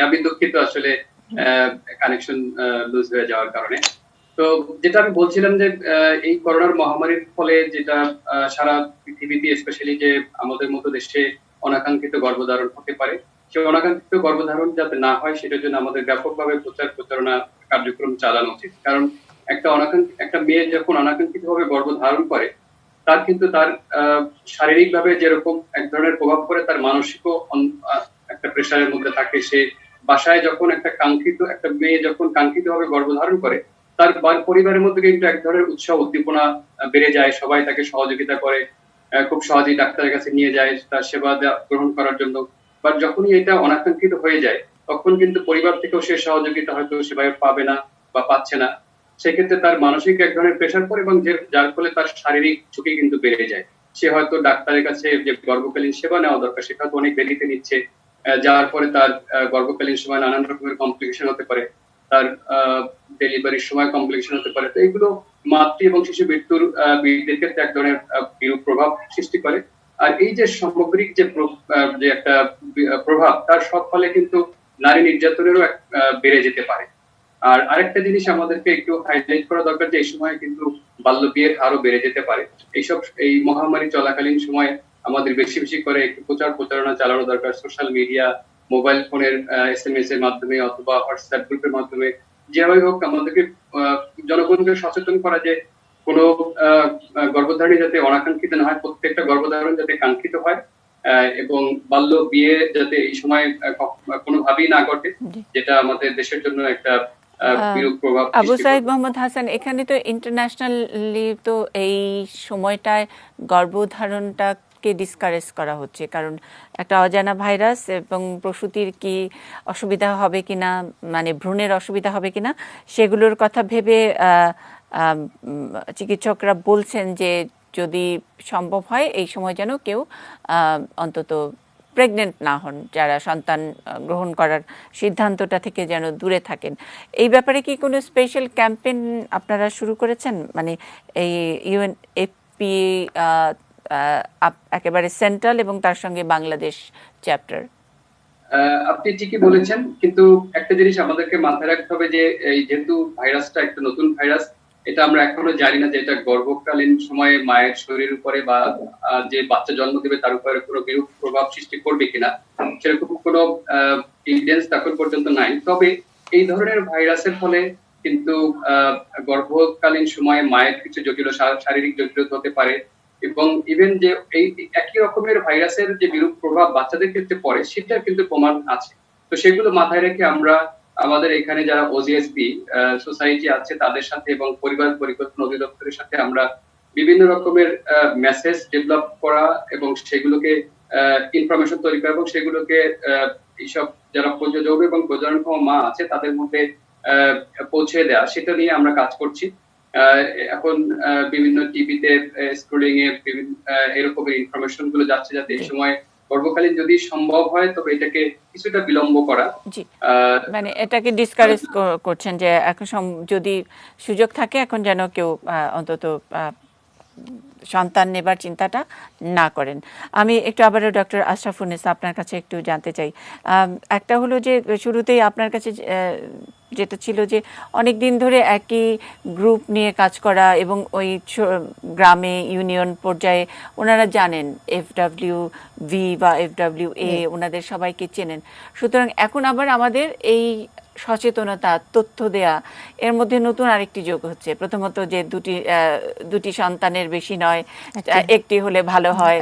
আমি দুঃখিত, আসলে কানেকশন লুজ হয়ে যাওয়ার কারণে। তো যেটা আমি বলছিলাম যে এই করোনার মহামারীর ফলে যেটা সারা পৃথিবীতে, স্পেশালি যে আমাদের মতো দেশে অনাকাঙ্ক্ষিত গর্ভধারণ হতে পারে, সেই অনাকাঙ্ক্ষিত গর্ভধারণ যাতে না হয় সেটার জন্য আমাদের ব্যাপকভাবে প্রচারণা কার্যক্রম চালানো উচিত। কারণ একটা মেয়ে যখন অনাকাঙ্ক্ষিতভাবে গর্ভধারণ করে, তার কিন্তু তার শারীরিকভাবে যেরকম এক ধরনের প্রভাব পড়ে, তার মানসিকও একটা প্রেশারের মধ্যে থাকে। সে বাসায় যখন একটা মেয়ে যখন কাঙ্ক্ষিতভাবে গর্ভধারণ করে, তার পরিবারের মধ্যে কিন্তু এক ধরনের উৎসাহ উদ্দীপনা বেড়ে যায়, সবাই তাকে সহযোগিতা করে, খুব সহজেই ডাক্তারের কাছে নিয়ে যায় তার সেবা গ্রহণ করার জন্য। বা যখনই এটা অনাকাঙ্ক্ষিত হয়ে যায়, তখন কিন্তু পরিবার থেকেও সে সহযোগিতা হয়তো সেভাবে পাবে না বা পাচ্ছে না। সেক্ষেত্রে তার মানসিক এক ধরনের প্রেশার পড়ে, এবং যার ফলে তার শারীরিক ঝুঁকি কিন্তু বেড়ে যায়। সে হয়তো ডাক্তারের কাছে যে গর্ভকালীন সেবা নেওয়া দরকার সেটা তো অনেক দেরিতে নিচ্ছে, যার পরে তার গর্ভকালীন সময় নানান রকমের কমপ্লিকেশন হতে পারে, তার ডেলিভারির সময় কমপ্লিকেশন হতে পারে। তো এগুলো মাতৃ এবং শিশু মৃত্যুর বৃদ্ধির ক্ষেত্রে এক ধরনের বিরূপ প্রভাব সৃষ্টি করে। আর এই যে সামগ্রিক যে একটা প্রভাব, তার সব ফলে কিন্তু নারী নির্যাতনেরও বেড়ে যেতে পারে। আর আরেকটা জিনিস আমাদেরকে একটু হাইলাইট করা দরকার, যে এই সময় কিন্তু বাল্য বিয়ের হারও বেড়ে যেতে পারে। এই মহামারী চলাকালীন সময়ে আমাদের বেশি বেশি করে একটু প্রচারণা চালানো দরকার, সোশ্যাল মিডিয়া, মোবাইল ফোনের SMS এর মাধ্যমে অথবা হোয়াটসঅ্যাপ গ্রুপের মাধ্যমে, যেভাবে হোক আমাদেরকে জনগণকে সচেতন করা যে কোনো গর্ভধারণ যাতে অনাকাঙ্ক্ষিত না হয়, প্রত্যেকটা গর্ভধারণ যাতে কাঙ্ক্ষিত হয়, এবং বাল্য বিয়ে যাতে এই সময় কোনোভাবেই না ঘটে, যেটা আমাদের দেশের জন্য একটা বিরূপ প্রভাব। আবু সাইদ মোহাম্মদ হাসান, এখানে তো ইন্টারন্যাশনালি তো এই সময়টায় গর্ভধারণটাকে ডিসকারেজ করা হচ্ছে, কারণ একটা অজানা ভাইরাস, এবং প্রসূতির কি অসুবিধা হবে কিনা, মানে ভ্রূণের অসুবিধা হবে কিনা, সেগুলোর কথা ভেবে চিকিৎসকরা বলছেন যে যদি সম্ভব হয় এই সময় যেন কেউ অন্তত প্রেগনেন্ট না হন, যারা সন্তান গ্রহণ করার সিদ্ধান্তটা থেকে যেন দূরে থাকেন। এই ব্যাপারে কি কোনো স্পেশাল ক্যাম্পেইন আপনারা শুরু করেছেন? মানে এই UNFPA একেবারে সেন্ট্রাল এবং তার সঙ্গে বাংলাদেশ চ্যাপ্টার। আপনি ঠিকই বলেছেন, কিন্তু একটা জিনিস আমাদেরকে মাথায় রাখতে হবে যে যেহেতু ভাইরাসটা একটা নতুন ভাইরাস, এটা আমরা এখনো জানি না যে এটা গর্ভকালীন সময়ে মায়ের শরীরের উপরে বা যে বাচ্চা জন্ম দেবে তার উপরে কোনো বিরূপ প্রভাব সৃষ্টি করবে কিনা, সেরকম কোনো এভিডেন্স এখন পর্যন্ত নাই। তবে এই ধরনের ভাইরাসের ফলে কিন্তু গর্ভকালীন সময়ে মায়ের কিছু শারীরিক জটিলতা হতে পারে, এবং ইভেন যে এই একই রকমের ভাইরাসের যে বিরূপ প্রভাব বাচ্চাদের ক্ষেত্রে পড়ে, সেটা কিন্তু প্রমাণ আছে। তো সেগুলো মাথায় রেখে আমরা আমাদের এখানে যারা OGSP সোসাইটি আছে তাদের সাথে এবং পরিবার পরিকল্পনা অধিদপ্তরের সাথে আমরা বিভিন্ন রকমের মেসেজ ডেভেলপ করা এবং সেগুলোকে ইনফরমেশন তৈরি করা, এবং সেগুলোকে এইসব যারা প্রযোজক এবং প্রজননক্ষম মা আছে তাদের মধ্যে পৌঁছে দেওয়া, সেটা নিয়ে আমরা কাজ করছি। এখন বিভিন্ন টিভিতে, স্ক্রলিং এ বিভিন্ন এরকমের ইনফরমেশন গুলো যাচ্ছে, যাতে এই সময় গর্ভকালীন যদি সম্ভব হয় তবে এটাকে কিছুটা বিলম্ব করা। মানে এটাকে ডিসকারেজ করছেন যে এখন যদি সুযোগ থাকে এখন যেন কেউ অন্তত সন্তান নেবার চিন্তাটা না করেন। আমি একটু আবারও ডক্টর আশরাফুন্নেসা আপনার কাছে একটু জানতে চাই। একটা হলো যে শুরুতেই আপনার কাছে যেটা ছিল যে অনেক দিন ধরে একই গ্রুপ নিয়ে কাজ করা, এবং ওই গ্রামে ইউনিয়ন পর্যায়ে ওনারা জানেন FWV বা FWA, ওনাদের সবাইকে চেনেন। সুতরাং এখন আবার আমাদের এই সচেতনতা, তথ্য দেয়া, এর মধ্যে নতুন আরেকটি যোগ হচ্ছে। প্রথমত যে দুটি সন্তানের বেশি নয়, একটি হলে ভালো হয়।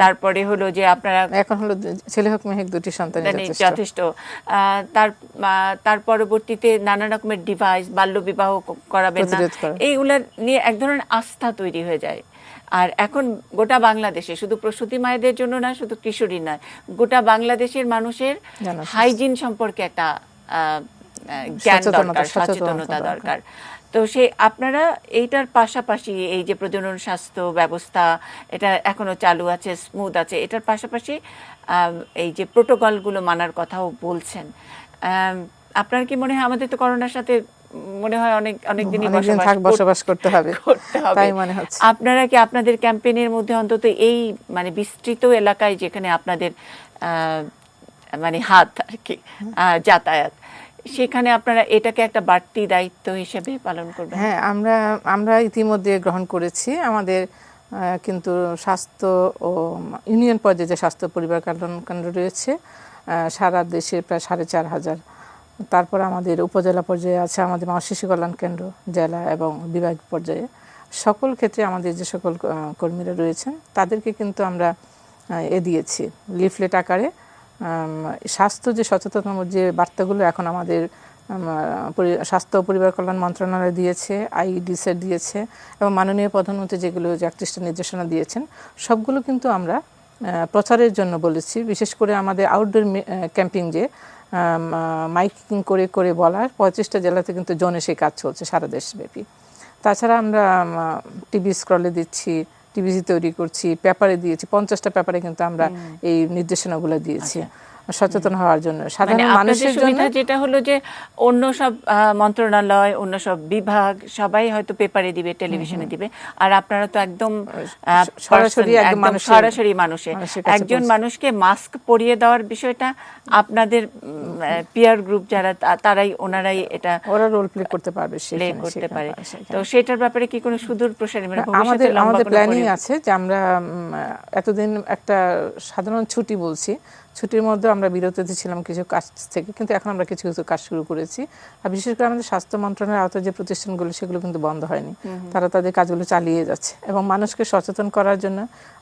তারপরে হলো যে আপনারা এখন হলো ছেলে হোক মেয়ে হোক দুটি সন্তান যথেষ্ট। তার পরবর্তীতে নানা রকমের ডিভাইস, বাল্য বিবাহ করাবেন না, এইগুলা নিয়ে এক ধরনের আস্থা তৈরি হয়ে যায়। আর এখন গোটা বাংলাদেশে শুধু প্রসূতি মায়েদের জন্য না, শুধু কিশোরী নয়, গোটা বাংলাদেশের মানুষের হাইজিন সম্পর্কে একটা জ্ঞান দরকার, সচেতনতা দরকার। তো আপনারা এইটার পাশাপাশি এই যে প্রজনন স্বাস্থ্য ব্যবস্থা, এটা এখনো চালু আছে, স্মুথ আছে, এটার পাশাপাশি এই যে প্রোটোকলগুলো মানার কথাও বলছেন। আপনার কি মনে হয়, আমাদের তো করোনার সাথে মনে হয় অনেক দিনই বসবাস করতে হবে, তাই মনে হচ্ছে। আপনারা কি আপনাদের ক্যাম্পেইনের মধ্যে অন্তত এই মানে বিস্তৃত এলাকায় যেখানে আপনাদের মানে হাত আর কি যাতায়াত, সেখানে আপনারা এটাকে একটা বাড়তি দায়িত্ব হিসেবে পালন করবেন? হ্যাঁ, আমরা ইতিমধ্যে গ্রহণ করেছি। আমাদের কিন্তু স্বাস্থ্য ও ইউনিয়ন পর্যায়ে যে স্বাস্থ্য পরিবার কল্যাণ কেন্দ্র রয়েছে, সারা দেশে প্রায় ৪,৫০০ তারপর আমাদের উপজেলা পর্যায়ে আছে আমাদের মা শিশু কল্যাণ কেন্দ্র, জেলা এবং বিভাগ পর্যায়ে। সকল ক্ষেত্রে আমাদের যে সকল কর্মীরা রয়েছেন তাদেরকে কিন্তু আমরা দিয়েছি লিফলেট আকারে। স্বাস্থ্য যে সচেতনতামূলক যে বার্তাগুলো এখন আমাদের স্বাস্থ্য ও পরিবার কল্যাণ মন্ত্রণালয় দিয়েছে, আইইডিসি দিয়েছে এবং মাননীয় প্রধানমন্ত্রী যেগুলো 31টা নির্দেশনা দিয়েছেন সবগুলো কিন্তু আমরা প্রচারের জন্য বলেছি। বিশেষ করে আমাদের আউটডোর ক্যাম্পিং যে মাইকিং করে করে বলার 35টা জেলাতে কিন্তু জোনে সেই কাজ চলছে সারা দেশব্যাপী। তাছাড়া আমরা টিভি স্ক্রলে দিচ্ছি, টিভি তৈরি করছি, পেপারে দিয়েছি, 50টা পেপারে কিন্তু আমরা এই নির্দেশনাগুলো দিয়েছি সচেতন হওয়ার জন্য। সাধারণ মানুষের জন্য যেটা হলো যে অন্য সব মন্ত্রণালয়, অন্য সব বিভাগ সবাই হয়তো পেপারে দিবে, টেলিভিশনে দিবে, আর আপনারা তো একদম সরাসরি মানুষের একজন মানুষকে মাস্ক পরিয়ে দেওয়ার বিষয়টা আপনাদের পিয়ার গ্রুপ যারা ওনারাই এটা ওরা রোল প্লে করতে পারবে, করতে পারে। তো সেটার ব্যাপারে কি কোনো সুদূর প্রসারী আমাদের প্ল্যানিং আছে যে আমরা এতদিন একটা সাধারণ ছুটি বলছি, ছুটির মধ্যে আমরা বিরতিতে ছিলাম কিছু কাজ থেকে, কিন্তু এখন আমরা কিছু কিছু কাজ শুরু করেছি। আর বিশেষ করে আমাদের স্বাস্থ্য মন্ত্রণালয়ের আওতায় যে প্রতিষ্ঠানগুলো সেগুলো কিন্তু বন্ধ হয়নি, তারা তাদের কাজগুলো চালিয়ে যাচ্ছে। এবং মানুষকে সচেতন করার জন্য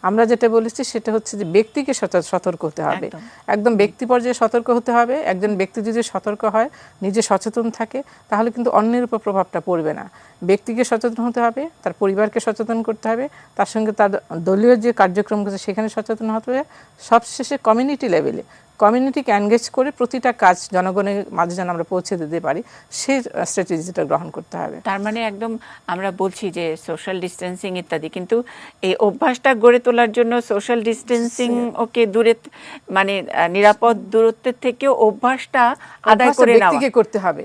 আমরা যেটা বলেছি সেটা হচ্ছে যে ব্যক্তিকে সতর্ক হতে হবে, একদম ব্যক্তি পর্যায়ে সতর্ক হতে হবে। একজন ব্যক্তি যদি সতর্ক হয়, নিজে সচেতন থাকে, তাহলে কিন্তু অন্যের উপর প্রভাবটা পড়বে না। ব্যক্তিকে সচেতন হতে হবে, তার পরিবারকে সচেতন করতে হবে, তার সঙ্গে তার দলীয় যে কার্যক্রম করছে সেখানে সচেতন হতে হবে। সবশেষে কমিউনিটি লেভেলে কমিউনিটিকে এনগেজ করে প্রতিটা কাজ জনগণের মাঝে যেন আমরা পৌঁছে দিতে পারি, সেই স্ট্র্যাটেজিটা গ্রহণ করতে হবে। তার মানে একদম আমরা বলছি যে সোশ্যাল ডিস্টেন্সিং ইত্যাদি, কিন্তু এই অভ্যাসটা গড়ে তোলার জন্য সোশ্যাল ডিস্টেন্সিং ওকে দূরে, মানে নিরাপদ দূরত্বের থেকেও অভ্যাসটা আদায় করে নেওয়া করতে হবে।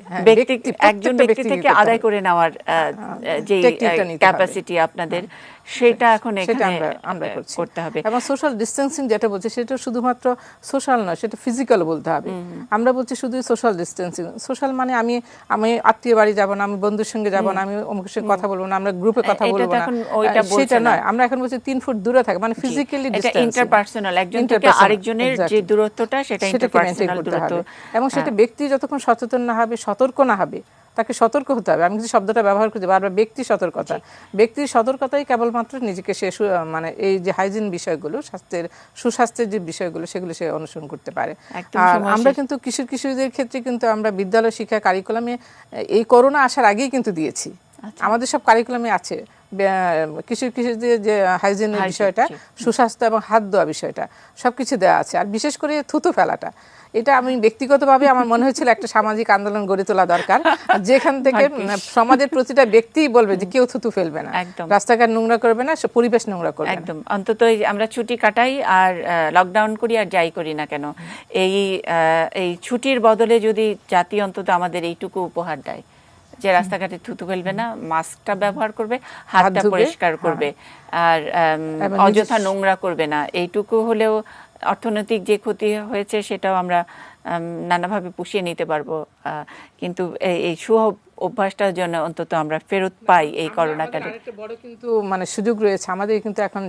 একজন ব্যক্তি থেকে আদায় করে নেওয়ার যে ক্যাপাসিটি আপনাদের, সেটা এখন আমরা করতে হবে। এবং সোশ্যাল ডিস্টেন্সিং যেটা বলছে সেটা শুধুমাত্র সোশ্যাল নয়, সেটা ফিজিক্যাল বলতে হবে। আমরা বলছি শুধু সোশ্যাল ডিস্টেন্সিং। সোশ্যাল মানে আমি আত্মীয় বাড়ি যাব না, আমি বন্ধুর সঙ্গে যাব না, আমি অমুকের সঙ্গে কথা বলবো না, আমরা গ্রুপে কথা বলবো না, সেটা নয়। আমরা এখন বলছি 3 ফুট দূরে থাকা, মানে ফিজিক্যালি ডিস্টেন্স, ইন্টারপার্সোনাল, একজন থেকে আরেকজনের যে দূরত্বটা সেটা ইন্টারপার্সোনাল দূরত্ব। এবং সেটা ব্যক্তি যতক্ষণ সচেতন না হবে, সতর্ক না হবে, তাকে সতর্ক হতে হবে। আমি যে শব্দটা ব্যবহার করছি বারবার, ব্যক্তি সতর্কতা, ব্যক্তির সতর্কতাই কেবলমাত্র নিজেকে সে মানে এই যে হাইজিন বিষয়গুলো, সুস্বাস্থ্যের যে বিষয়গুলো সেগুলো সে অনুসরণ করতে পারে। আর আমরা কিন্তু কিশোরদের ক্ষেত্রে কিন্তু আমরা বিদ্যালয় শিক্ষা কারিকুলামে এই করোনা আসার আগেই কিন্তু দিয়েছি, আমাদের সব কারিকুলামে আছে কিশোরদের যে হাইজিনের বিষয়টা, সুস্বাস্থ্য এবং হাত ধোয়া বিষয়টা সবকিছু দেওয়া আছে। আর বিশেষ করে থুতু ফেলাটা, এটা আমি ব্যক্তিগতভাবে আমার মনে হয়েছিল একটা সামাজিক আন্দোলন গড়ে তোলা দরকার, যেখান থেকে সমাজের প্রতিটা ব্যক্তি বলবে যে কেউ থুতু ফেলবে না, রাস্তাঘাট নোংরা করবে না, পরিবেশ নোংরা করবে না। একদম, অন্তত আমরা ছুটি কাটাই আর লকডাউন করি আর যাই করি না কেন, এই ছুটির বদলে যদি জাতি অন্তত আমাদের এইটুকু উপহার দেয় যে রাস্তাঘাটে থুতু ফেলবে না, মাস্কটা ব্যবহার করবে, হাতটা পরিষ্কার করবে, আর অযথা নোংরা করবে না, এইটুকু হলেও অর্থনৈতিক যে ক্ষতি হয়েছে সেটাও আমরা নানাভাবে পুষিয়ে নিতে পারবো। কিন্তু এই অভ্যাসটার জন্য অন্তত আমরা ফেরত পাই এই করোনাকালে। একটা বড় কিন্তু মানে সুযোগ রয়েছে আমাদের, কিন্তু এখন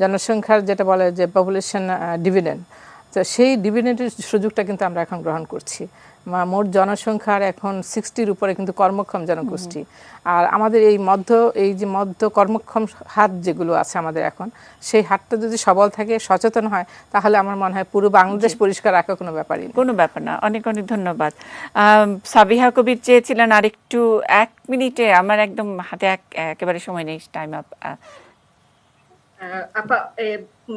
জনসংখ্যার যেটা বলে যে পপুলেশন ডিভিডেন্ড, তো সেই ডিভিডেন্ডের সুযোগটা কিন্তু আমরা এখন গ্রহণ করছি। মোট জনসংখ্যার এখন 60-র উপরে কিন্তু কর্মক্ষম জনগোষ্ঠী। আর আমাদের এই যে মধ্য কর্মক্ষম হাত যেগুলো আছে আমাদের এখন, সেই হাতটা যদি সবল থাকে, সচেতন হয়, তাহলে আমার মনে হয় পুরো বাংলাদেশ পরিষ্কার রাখা কোনো ব্যাপার না। অনেক অনেক ধন্যবাদ। সাবিহা কবির চেয়েছিলেন আরেকটু 1 মিনিটে, আমার একদম হাতে একেবারে সময় নেই, টাইম আপ। আপা,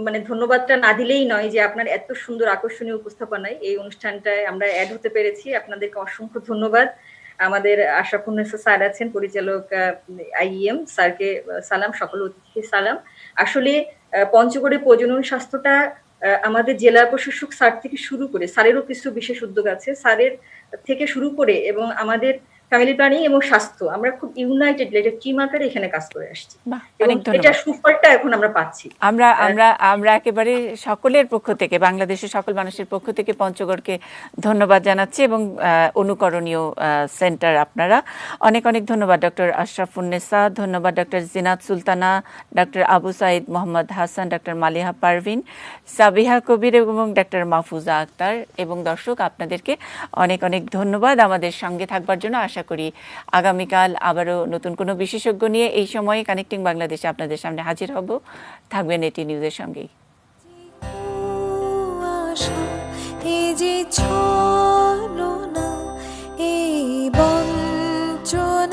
মানে ধন্যবাদটা না দিলেই নয় যে আপনার এত সুন্দর আকর্ষণীয় উপস্থাপনায় এই অনুষ্ঠানটায় আমরা অ্যাড হতে পেরেছি। আপনাদেরকে অসংখ্য ধন্যবাদ। আমাদের আশরাফুন্নেসা স্যার আছেন, পরিচালক আইইএম, স্যারকে সালাম, সকল অতিথিকে সালাম। আসলে পঞ্চগড়ে প্রজনন স্বাস্থ্যটা আমাদের জেলা প্রশাসক স্যার থেকে শুরু করে, স্যারেরও কিছু বিশেষ উদ্যোগ আছে, স্যারের থেকে শুরু করে এবং আমাদের ফ্যামিলি প্ল্যানিং এবং স্বাস্থ্য আমরা খুব ইউনাইটেড একটা টিম আকারে এখানে কাজ করে আসছি বাহ, এবং অনেক ধন্যবাদ। এটা সুফলটা এখন আমরা পাচ্ছি। আমরা আমরা আমরা একেবারে সকলের পক্ষ থেকে, বাংলাদেশের সকল মানুষের পক্ষ থেকে পঞ্চগড়কে ধন্যবাদ জানাচ্ছি এবং অনুকরণীয় সেন্টার আপনারা। অনেক অনেক ধন্যবাদ ডক্টর আশরাফুন্নেসা, ধন্যবাদ doctor Zinat Sultana, doctor Abu Saeed Mohammad Hasan, doctor Maliha Parvin, Sabiha Kabir এবং ডক্টর মাহফুজা আক্তার। এবং দর্শক আপনাদেরকে অনেক অনেক ধন্যবাদ আমাদের সঙ্গে থাকবার জন্য। আশা করি আগামীকাল আবারও নতুন কোনো বিশেষজ্ঞ নিয়ে এই সময়ে কানেক্টিং বাংলাদেশে আপনাদের সামনে হাজির হব। থাকবেন এটি নিউজের সঙ্গেই। আশা এ যে ছলনা, এই বঞ্চনাকে